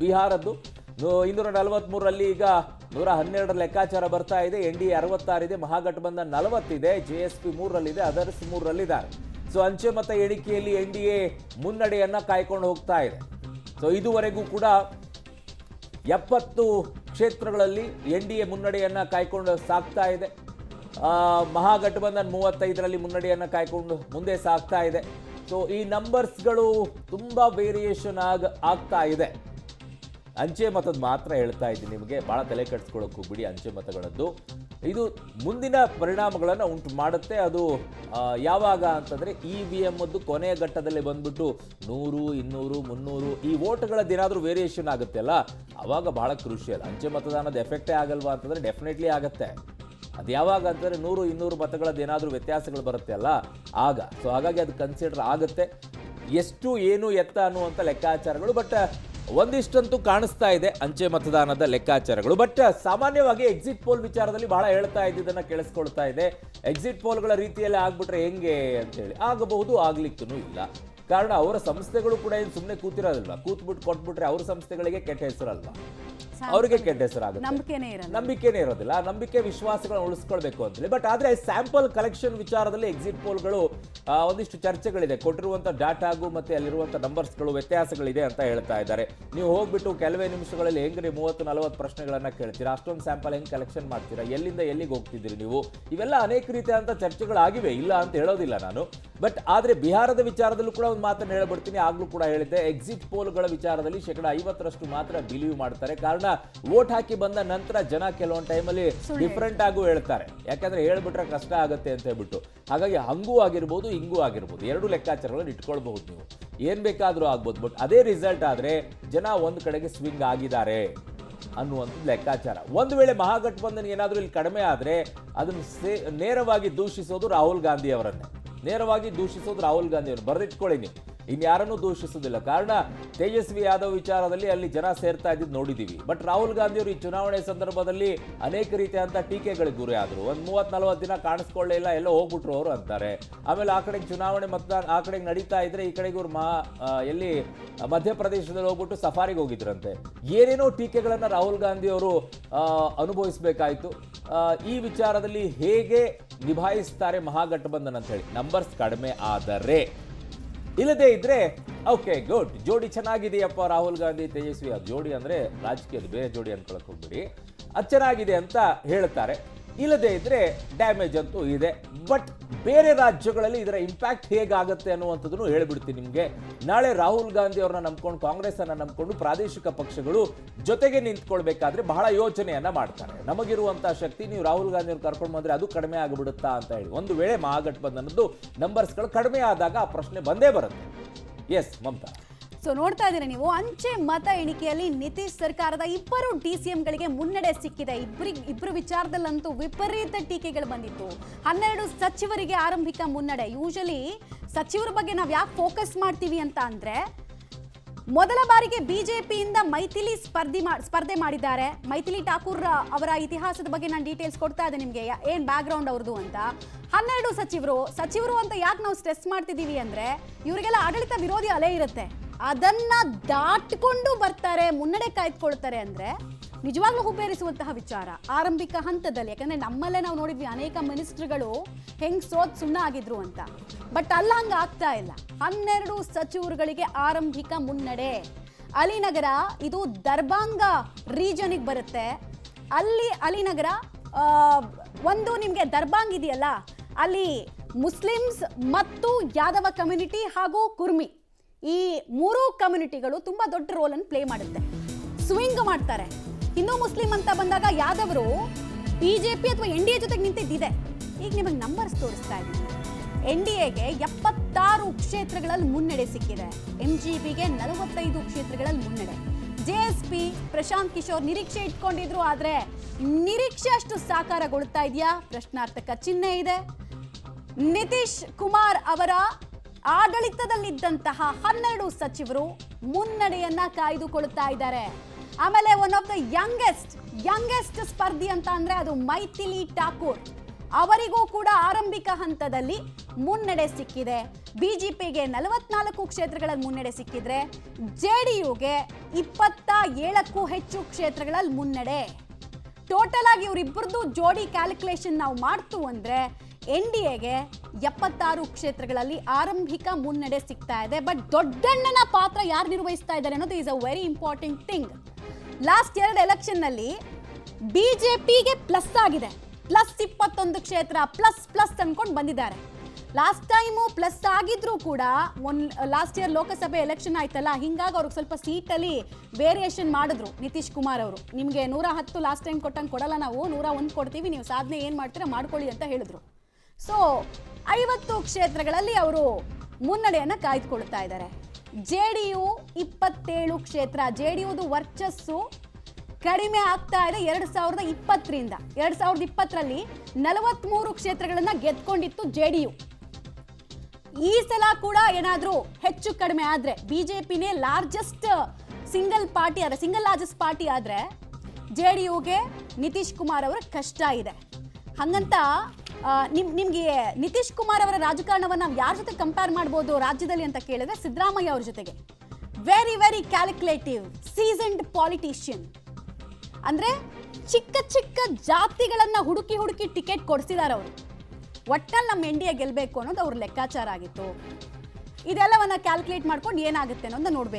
ಬಿಹಾರದ್ದು 243ರಲ್ಲಿ ಈಗ 112 ಲೆಕ್ಕಾಚಾರ ಬರ್ತಾ ಇದೆ. NDA 66 ಇದೆ, ಮಹಾಗಠಬಂಧನ್ 40 ಇದೆ, JSP 3ರಲ್ಲಿದೆ, ಅದರ್ಸ್ 3ರಲ್ಲಿದ್ದಾರೆ. ಸೊ ಅಂಚೆ ಮತ ಎಣಿಕೆಯಲ್ಲಿ NDA ಮುನ್ನಡೆಯನ್ನ ಕಾಯ್ಕೊಂಡು ಹೋಗ್ತಾ ಇದೆ. ಸೊ ಇದುವರೆಗೂ ಕೂಡ 70 ಕ್ಷೇತ್ರಗಳಲ್ಲಿ NDA ಮುನ್ನಡೆಯನ್ನ ಕಾಯ್ಕೊಂಡು ಸಾಗ್ತಾ ಇದೆ. ಮಹಾಗಠಬಂಧನ್ 35ರಲ್ಲಿ ಮುನ್ನಡೆಯನ್ನ ಕಾಯ್ಕೊಂಡು ಮುಂದೆ ಸಾಗ್ತಾ ಇದೆ. ಸೊ ಈ ನಂಬರ್ಸ್ಗಳು ತುಂಬಾ ವೇರಿಯೇಷನ್ ಆಗ್ತಾ ಇದೆ. ಅಂಚೆ ಮತದ ಮಾತ್ರ ಹೇಳ್ತಾ ಇದ್ದೀನಿ ನಿಮಗೆ, ಭಾಳ ತಲೆ ಕೆಡಿಸ್ಕೊಳ್ಳೋಕೆ ಹೋಗ್ಬಿಡಿ. ಅಂಚೆ ಮತಗಳದ್ದು ಇದು ಮುಂದಿನ ಪರಿಣಾಮಗಳನ್ನು ಉಂಟು ಮಾಡುತ್ತೆ. ಅದು ಯಾವಾಗ ಅಂತಂದರೆ EVM ಕೊನೆಯ ಘಟ್ಟದಲ್ಲಿ ಬಂದ್ಬಿಟ್ಟು 100, 200, 300 ಈ ವೋಟ್ಗಳದ್ದೇನಾದರೂ ವೇರಿಯೇಷನ್ ಆಗುತ್ತೆ ಅಲ್ಲ, ಆವಾಗ ಭಾಳ ಕ್ರೂಷಿಯಲ್. ಅಂಚೆ ಮತದಾನದ ಎಫೆಕ್ಟೇ ಆಗಲ್ವಾ ಅಂತಂದರೆ ಡೆಫಿನೆಟ್ಲಿ ಆಗುತ್ತೆ. ಅದು ಯಾವಾಗ ಅಂತಂದರೆ 100, 200 ಮತಗಳದ್ದು ಏನಾದರೂ ವ್ಯತ್ಯಾಸಗಳು ಬರುತ್ತೆ ಅಲ್ಲ ಆಗ. ಸೊ ಹಾಗಾಗಿ ಅದು ಕನ್ಸಿಡರ್ ಆಗುತ್ತೆ. ಎಷ್ಟು ಏನು ಎತ್ತ ಅನ್ನುವಂಥ ಲೆಕ್ಕಾಚಾರಗಳು. ಬಟ್ ಒಂದಿಷ್ಟಂತೂ ಕಾಣಿಸ್ತಾ ಇದೆ ಅಂಚೆ ಮತದಾನದ ಲೆಕ್ಕಾಚಾರಗಳು. ಬಟ್ ಸಾಮಾನ್ಯವಾಗಿ ಎಕ್ಸಿಟ್ ಪೋಲ್ ವಿಚಾರದಲ್ಲಿ ಬಹಳ ಹೇಳ್ತಾ ಇದ್ದಿದ್ದನ್ನು ಕೇಳಿಸ್ಕೊಳ್ತಾ ಇದೆ. ಎಕ್ಸಿಟ್ ಪೋಲ್ಗಳ ರೀತಿಯಲ್ಲಿ ಆಗ್ಬಿಟ್ರೆ ಹೆಂಗೆ ಅಂತೇಳಿ. ಆಗಬಹುದು, ಆಗ್ಲಿಕ್ಕೂ ಇಲ್ಲ. ಕಾರಣ ಅವರ ಸಂಸ್ಥೆಗಳು ಕೂಡ ಏನು ಸುಮ್ಮನೆ ಕೂತಿರೋದಿಲ್ವಾ, ಕೂತ್ಬಿಟ್ಟು ಕೊಟ್ಬಿಟ್ರೆ ಅವ್ರ ಸಂಸ್ಥೆಗಳಿಗೆ ಕೆಟ್ಟ ಹೆಸರಲ್ವಾ, ಅವರಿಗೆ ಕೆಟ್ಟ ಹೆಸರಾಗುತ್ತೆ, ನಂಬಿಕೆನೇ ಇರೋದಿಲ್ಲ. ನಂಬಿಕೆ ವಿಶ್ವಾಸಗಳನ್ನ ಉಳಿಸ್ಕೊಳ್ಬೇಕು ಅಂತೇಳಿ. ಬಟ್ ಆದ್ರೆ ಸ್ಯಾಂಪಲ್ ಕಲೆಕ್ಷನ್ ವಿಚಾರದಲ್ಲಿ ಎಕ್ಸಿಟ್ ಪೋಲ್ಗಳು ಒಂದಿಷ್ಟು ಚರ್ಚೆಗಳಿದೆ. ಕೊಟ್ಟಿರುವಂಥ ಡಾಟಾಗೂ ಮತ್ತೆ ಅಲ್ಲಿರುವಂಥ ನಂಬರ್ಸ್ಗಳು ವ್ಯತ್ಯಾಸಗಳಿದೆ ಅಂತ ಹೇಳ್ತಾ ಇದ್ದಾರೆ. ನೀವು ಹೋಗ್ಬಿಟ್ಟು ಕೆಲವೇ ನಿಮಿಷಗಳಲ್ಲಿ ಹೆಂಗ್ರಿ 30-40 ಪ್ರಶ್ನೆಗಳನ್ನ ಕೇಳ್ತೀರಾ, ಅಷ್ಟೊಂದು ಸ್ಯಾಂಪಲ್ ಹೆಂಗ್ ಕಲೆಕ್ಷನ್ ಮಾಡ್ತೀರಾ, ಎಲ್ಲಿಂದ ಎಲ್ಲಿಗೆ ಹೋಗ್ತಿದ್ದೀರಿ ನೀವು, ಇವೆಲ್ಲ ಅನೇಕ ರೀತಿಯಾದಂಥ ಚರ್ಚೆಗಳಾಗಿವೆ, ಇಲ್ಲ ಅಂತ ಹೇಳೋದಿಲ್ಲ ನಾನು. ಬಟ್ ಆದ್ರೆ ಬಿಹಾರದ ವಿಚಾರದಲ್ಲೂ ಕೂಡ ಒಂದು ಮಾತನ್ನು ಹೇಳ್ಬಿಡ್ತೀನಿ. ಆಗ್ಲೂ ಕೂಡ ಹೇಳಿದ್ದೆ, ಎಕ್ಸಿಟ್ ಪೋಲ್ಗಳ ವಿಚಾರದಲ್ಲಿ 50% ಮಾತ್ರ ಬಿಲೀವ್ ಮಾಡ್ತಾರೆ. ಕಾರಣ ವೋಟ್ ಹಾಕಿ ಬಂದ ನಂತರ ಜನ ಕೆಲವೊಂದು ಟೈಮಲ್ಲಿ ಡಿಫ್ರೆಂಟ್ ಆಗೂ ಹೇಳ್ತಾರೆ. ಯಾಕಂದ್ರೆ ಹೇಳ್ಬಿಟ್ರೆ ಕಷ್ಟ ಆಗುತ್ತೆ ಅಂತ ಹೇಳ್ಬಿಟ್ಟು. ಹಾಗಾಗಿ ಹಂಗೂ ಆಗಿರ್ಬೋದು, ಹಿಂಗೂ ಆಗಿರ್ಬೋದು, ಎರಡು ಲೆಕ್ಕಾಚಾರಗಳನ್ನು ಇಟ್ಕೊಳ್ಬಹುದು. ನೀವು ಏನ್ ಬೇಕಾದ್ರೂ ಆಗ್ಬೋದು. ಬಟ್ ಅದೇ ರಿಸಲ್ಟ್ ಆದ್ರೆ ಜನ ಒಂದು ಕಡೆಗೆ ಸ್ವಿಂಗ್ ಆಗಿದ್ದಾರೆ ಅನ್ನುವಂಥದ್ದು ಲೆಕ್ಕಾಚಾರ. ಒಂದು ವೇಳೆ ಮಹಾಗಠಬಂಧನ್ ಏನಾದರೂ ಇಲ್ಲಿ ಕಡಿಮೆ ಆದ್ರೆ ಅದನ್ನು ನೇರವಾಗಿ ದೂಷಿಸೋದು ರಾಹುಲ್ ಗಾಂಧಿ ಅವರನ್ನೇ. ನೇರವಾಗಿ ದೂಷಿಸೋದು ರಾಹುಲ್ ಗಾಂಧಿ ಅವರು. ಬರೆದಿಟ್ಕೊಳ್ಳಿ ನೀವು, ಇನ್ಯಾರನ್ನೂ ದೂಷಿಸೋದಿಲ್ಲ. ಕಾರಣ ತೇಜಸ್ವಿ ಯಾದವ್ ವಿಚಾರದಲ್ಲಿ ಅಲ್ಲಿ ಜನ ಸೇರ್ತಾ ಇದ್ದಿದ್ದು ನೋಡಿದ್ದೀವಿ. ಬಟ್ ರಾಹುಲ್ ಗಾಂಧಿ ಅವರು ಈ ಚುನಾವಣೆ ಸಂದರ್ಭದಲ್ಲಿ ಅನೇಕ ರೀತಿಯಾದಂಥ ಟೀಕೆಗಳಿಗೆ ಗುರಿ ಆದರು. ಒಂದು 30-40 ದಿನ ಕಾಣಿಸ್ಕೊಳ್ಳೇ ಇಲ್ಲ, ಎಲ್ಲೋ ಹೋಗ್ಬಿಟ್ರು ಅವರು ಅಂತಾರೆ. ಆಮೇಲೆ ಆ ಕಡೆಗೆ ಚುನಾವಣೆ ಮತದಾನ ಆ ಕಡೆಗೆ ನಡೀತಾ ಇದ್ರೆ ಈ ಕಡೆಗೆ ಇವರು ಎಲ್ಲಿ ಮಧ್ಯಪ್ರದೇಶದಲ್ಲಿ ಹೋಗ್ಬಿಟ್ಟು ಸಫಾರಿಗೆ ಹೋಗಿದ್ರಂತೆ. ಏನೇನೋ ಟೀಕೆಗಳನ್ನು ರಾಹುಲ್ ಗಾಂಧಿ ಅವರು ಅನುಭವಿಸಬೇಕಾಯಿತು. ಈ ವಿಚಾರದಲ್ಲಿ ಹೇಗೆ ನಿಭಾಯಿಸ್ತಾರೆ ಮಹಾಗಠಬಂಧನ್ ಅಂತ ಹೇಳಿ. ನಂಬರ್ಸ್ ಕಡಿಮೆ ಆದರೆ, ಇಲ್ಲದೇ ಇದ್ರೆ ಓಕೆ ಗುಡ್, ಜೋಡಿ ಚೆನ್ನಾಗಿದೆಯಪ್ಪ ರಾಹುಲ್ ಗಾಂಧಿ ತೇಜಸ್ವಿ, ಅದು ಜೋಡಿ ಅಂದ್ರೆ ರಾಜಕೀಯದ ಬೇರೆ ಜೋಡಿ ಅನ್ಕೊಳಕ್ ಹೋಗ್ಬಿಡಿ, ಅದು ಚೆನ್ನಾಗಿದೆ ಅಂತ ಹೇಳ್ತಾರೆ. ಇಲ್ಲದೇ ಇದ್ರೆ ಡ್ಯಾಮೇಜ್ ಅಂತೂ ಇದೆ. ಬಟ್ ಬೇರೆ ರಾಜ್ಯಗಳಲ್ಲಿ ಇದರ ಇಂಪ್ಯಾಕ್ಟ್ ಹೇಗಾಗುತ್ತೆ ಅನ್ನುವಂಥದ್ದನ್ನು ಹೇಳ್ಬಿಡ್ತೀನಿ ನಿಮಗೆ. ನಾಳೆ ರಾಹುಲ್ ಗಾಂಧಿ ಅವ್ರನ್ನ ನಂಬ್ಕೊಂಡು, ಕಾಂಗ್ರೆಸ್ ಅನ್ನ ನಂಬ್ಕೊಂಡು ಪ್ರಾದೇಶಿಕ ಪಕ್ಷಗಳು ಜೊತೆಗೆ ನಿಂತ್ಕೊಳ್ಬೇಕಾದ್ರೆ ಬಹಳ ಯೋಚನೆಯನ್ನ ಮಾಡ್ತಾರೆ. ನಮಗಿರುವಂತಹ ಶಕ್ತಿ ನೀವು ರಾಹುಲ್ ಗಾಂಧಿ ಅವ್ರು ಕರ್ಕೊಂಡು ಬಂದ್ರೆ ಅದು ಕಡಿಮೆ ಆಗಿಬಿಡುತ್ತಾ ಅಂತ ಹೇಳಿ. ಒಂದು ವೇಳೆ ಮಹಾಗಠಬಂಧನದ್ದು ನಂಬರ್ಸ್ಗಳು ಕಡಿಮೆ ಆದಾಗ ಆ ಪ್ರಶ್ನೆ ಬಂದೇ ಬರುತ್ತೆ. ಎಸ್ ಮಮತಾ. ಸೊ ನೋಡ್ತಾ ಇದ್ದೀರಾ ನೀವು, ಅಂಚೆ ಮತ ಎಣಿಕೆಯಲ್ಲಿ ನಿತೀಶ್ ಸರ್ಕಾರದ 2 DCMಗಳಿಗೆ ಮುನ್ನಡೆ ಸಿಕ್ಕಿದೆ. ಇಬ್ಬರು ವಿಚಾರದಲ್ಲಂತೂ ವಿಪರೀತ ಟೀಕೆಗಳು ಬಂದಿತ್ತು. 12 ಸಚಿವರಿಗೆ ಆರಂಭಿಕ ಮುನ್ನಡೆ. ಯೂಶಲಿ ಸಚಿವರ ಬಗ್ಗೆ ನಾವು ಯಾಕೆ ಫೋಕಸ್ ಮಾಡ್ತೀವಿ ಅಂತ ಅಂದ್ರೆ, ಮೊದಲ ಬಾರಿಗೆ ಬಿಜೆಪಿಯಿಂದ ಮೈಥಿಲಿ ಸ್ಪರ್ಧೆ ಮಾಡಿದ್ದಾರೆ. ಮೈಥಿಲಿ ಠಾಕೂರ್ ಅವರ ಇತಿಹಾಸದ ಬಗ್ಗೆ ನಾನು ಡೀಟೇಲ್ಸ್ ಕೊಡ್ತಾ ಇದ್ದೆ ನಿಮಗೆ, ಏನ್ ಬ್ಯಾಕ್ ಗ್ರೌಂಡ್ ಅವ್ರದ್ದು ಅಂತ. 12 ಸಚಿವರು ಅಂತ ಯಾಕೆ ನಾವು ಸ್ಟ್ರೆಸ್ ಮಾಡ್ತಿದೀವಿ ಅಂದ್ರೆ, ಇವರಿಗೆಲ್ಲ ಆಡಳಿತ ವಿರೋಧಿ ಅಲೆ ಇರುತ್ತೆ, ಅದನ್ನ ದಾಟ್ಕೊಂಡು ಬರ್ತಾರೆ, ಮುನ್ನಡೆ ಕಾಯ್ದುಕೊಳ್ತಾರೆ ಅಂದ್ರೆ ನಿಜವಾಗ್ಲೂ ಹುಬ್ಬೇರಿಸುವಂತಹ ವಿಚಾರ ಆರಂಭಿಕ ಹಂತದಲ್ಲಿ. ಯಾಕಂದ್ರೆ ನಮ್ಮಲ್ಲೇ ನಾವು ನೋಡಿದ್ವಿ ಅನೇಕ ಮಿನಿಸ್ಟರ್ಗಳು ಹೆಂಗ್ ಸುಮ್ಮನೆ ಆಗಿದ್ರು ಅಂತ. ಬಟ್ ಅಲ್ಲ, ಹಂಗ ಆಗ್ತಾ ಇಲ್ಲ. 12 ಸಚಿವರುಗಳಿಗೆ ಆರಂಭಿಕ ಮುನ್ನಡೆ. ಅಲಿನಗರ ಇದು ದರ್ಬಾಂಗ ರೀಜನ್ಗೆ ಬರುತ್ತೆ. ಅಲ್ಲಿ ಅಲಿನಗರ ಒಂದು ನಿಮ್ಗೆ ದರ್ಬಾಂಗ್ ಇದೆಯಲ್ಲ, ಅಲ್ಲಿ ಮುಸ್ಲಿಮ್ಸ್ ಮತ್ತು ಯಾದವ ಕಮ್ಯುನಿಟಿ ಹಾಗೂ ಕುರ್ಮಿ, ಈ 3 ಕಮ್ಯುನಿಟಿಗಳು ತುಂಬಾ ದೊಡ್ಡ ರೋಲ್ ಅನ್ನು ಪ್ಲೇ ಮಾಡುತ್ತೆ. ಸ್ವಿಂಗ್ ಮಾಡ್ತಾರೆ. ಹಿಂದೂ ಮುಸ್ಲಿಂ ಅಂತ ಬಂದಾಗ ಯಾದವರು ಬಿಜೆಪಿ ಅಥವಾ NDA ಜೊತೆಗೆ ನಿಂತಿದ್ದಿದೆ. ಈಗ ನಿಮಗೆ ನಂಬರ್ಸ್ ತೋರಿಸ್ತಾ ಇದ್ದೀನಿ. NDAಗೆ 76 ಕ್ಷೇತ್ರಗಳಲ್ಲಿ ಮುನ್ನಡೆ ಸಿಕ್ಕಿದೆ. MGPಗೆ 45 ಕ್ಷೇತ್ರಗಳಲ್ಲಿ ಮುನ್ನಡೆ. JSP ಪ್ರಶಾಂತ್ ಕಿಶೋರ್ ನಿರೀಕ್ಷೆ ಇಟ್ಕೊಂಡಿದ್ರು, ಆದ್ರೆ ನಿರೀಕ್ಷೆ ಅಷ್ಟು ಸಾಕಾರಗೊಳ್ತಾ ಇದೆಯಾ? ಪ್ರಶ್ನಾರ್ಥಕ ಚಿಹ್ನೆ ಇದೆ. ನಿತೀಶ್ ಕುಮಾರ್ ಅವರ ಆಡಳಿತದಲ್ಲಿದ್ದಂತಹ 12 ಸಚಿವರು ಮುನ್ನಡೆಯನ್ನ ಕಾಯ್ದುಕೊಳ್ಳುತ್ತಾ ಇದ್ದಾರೆ. ಆಮೇಲೆ ಒನ್ ಆಫ್ ದ ಯಂಗೆಸ್ಟ್ ಸ್ಪರ್ಧಿ ಅಂತ ಅಂದ್ರೆ ಅದು ಮೈಥಿಲಿ ಠಾಕೂರ್. ಅವರಿಗೂ ಕೂಡ ಆರಂಭಿಕ ಹಂತದಲ್ಲಿ ಮುನ್ನಡೆ ಸಿಕ್ಕಿದೆ. ಬಿಜೆಪಿಗೆ 44 ಕ್ಷೇತ್ರಗಳಲ್ಲಿ ಮುನ್ನಡೆ ಸಿಕ್ಕಿದ್ರೆ ಜೆಡಿಯುಗೆ 27ಕ್ಕೂ ಹೆಚ್ಚು ಕ್ಷೇತ್ರಗಳಲ್ಲಿ ಮುನ್ನಡೆ. ಟೋಟಲ್ ಆಗಿ ಇವರಿಬ್ಬರದು ಜೋಡಿ ಕ್ಯಾಲ್ಕುಲೇಷನ್ ನಾವು ಮಾಡ್ತು ಅಂದ್ರೆ NDAಗೆ 76 ಕ್ಷೇತ್ರಗಳಲ್ಲಿ ಆರಂಭಿಕ ಮುನ್ನಡೆ ಸಿಗ್ತಾ ಇದೆ. ಬಟ್ ದೊಡ್ಡಣ್ಣನ ಪಾತ್ರ ಯಾರು ನಿರ್ವಹಿಸ್ತಾ ಇದ್ದಾರೆ ಅನ್ನೋದು is a very important thing. Last 2 election ನಲ್ಲಿ ಬಿಜೆಪಿಗೆ ಪ್ಲಸ್ ಆಗಿದೆ, ಪ್ಲಸ್ 21 ಕ್ಷೇತ್ರ ಪ್ಲಸ್ ಅನ್ಕೊಂಡು ಬಂದಿದ್ದಾರೆ. ಲಾಸ್ಟ್ ಟೈಮು ಪ್ಲಸ್ ಆಗಿದ್ರು ಕೂಡ ಲಾಸ್ಟ್ ಇಯರ್ ಲೋಕಸಭೆ ಎಲೆಕ್ಷನ್ ಆಯ್ತಲ್ಲ, ಹಿಂಗಾಗಿ ಅವ್ರಿಗೆ ಸ್ವಲ್ಪ ಸೀಟಲ್ಲಿ ವೇರಿಯೇಷನ್ ಮಾಡಿದ್ರು ನಿತೀಶ್ ಕುಮಾರ್ ಅವರು. ನಿಮಗೆ 110 ಲಾಸ್ಟ್ ಟೈಮ್ ಕೊಟ್ಟಂಗೆ ಕೊಡಲ್ಲ, ನಾವು 101 ಕೊಡ್ತೀವಿ, ನೀವು ಸಾಧನೆ ಏನು ಮಾಡ್ತೀರಾ ಮಾಡ್ಕೊಳ್ಳಿ ಅಂತ ಹೇಳಿದ್ರು. ಸೊ 50 ಕ್ಷೇತ್ರಗಳಲ್ಲಿ ಅವರು ಮುನ್ನಡೆಯನ್ನು ಕಾಯ್ದುಕೊಳ್ತಾ ಇದ್ದಾರೆ. JDU 27 ಕ್ಷೇತ್ರ, JDUದು ವರ್ಚಸ್ಸು ಕಡಿಮೆ ಆಗ್ತಾ ಇದೆ 2020ರಿಂದ. 2020ರಲ್ಲಿ 43 ಕ್ಷೇತ್ರಗಳನ್ನ ಗೆದ್ಕೊಂಡಿತ್ತು JDU. ಈ ಸಲ ಕೂಡ ಏನಾದರೂ ಹೆಚ್ಚು ಕಡಿಮೆ ಆದರೆ ಬಿಜೆಪಿನೇ ಲಾರ್ಜೆಸ್ಟ್ ಸಿಂಗಲ್ ಲಾರ್ಜೆಸ್ಟ್ ಪಾರ್ಟಿ ಆದರೆ JDUಗೆ ನಿತೀಶ್ ಕುಮಾರ್ ಅವರ ಕಷ್ಟ ಇದೆ. ಹಾಗಂತ ನಿಮಗೆ ನಿತೀಶ್ ಕುಮಾರ್ ಅವರ ರಾಜಕಾರಣವನ್ನು ನಾವು ಯಾರ ಜೊತೆ ಕಂಪೇರ್ ಮಾಡ್ಬೋದು ರಾಜ್ಯದಲ್ಲಿ ಅಂತ ಕೇಳಿದ್ರೆ ಸಿದ್ದರಾಮಯ್ಯ ಅವ್ರ ಜೊತೆಗೆ. Very very calculative, seasoned politician. ಅಂದರೆ ಚಿಕ್ಕ ಜಾತಿಗಳನ್ನು ಹುಡುಕಿ ಟಿಕೆಟ್ ಕೊಡಿಸಿದ್ದಾರೆ ಅವರು. ಒಟ್ಟಲ್ಲಿ ನಮ್ಮ NDA ಗೆಲ್ಲಬೇಕು ಅನ್ನೋದು ಅವ್ರ ಲೆಕ್ಕಾಚಾರ ಆಗಿತ್ತು. ಇದೆಲ್ಲವನ್ನ ಕ್ಯಾಲ್ಕುಲೇಟ್ ಮಾಡ್ಕೊಂಡು ಏನಾಗುತ್ತೆ ಅನ್ನೋದನ್ನ ನೋಡಬೇಕು.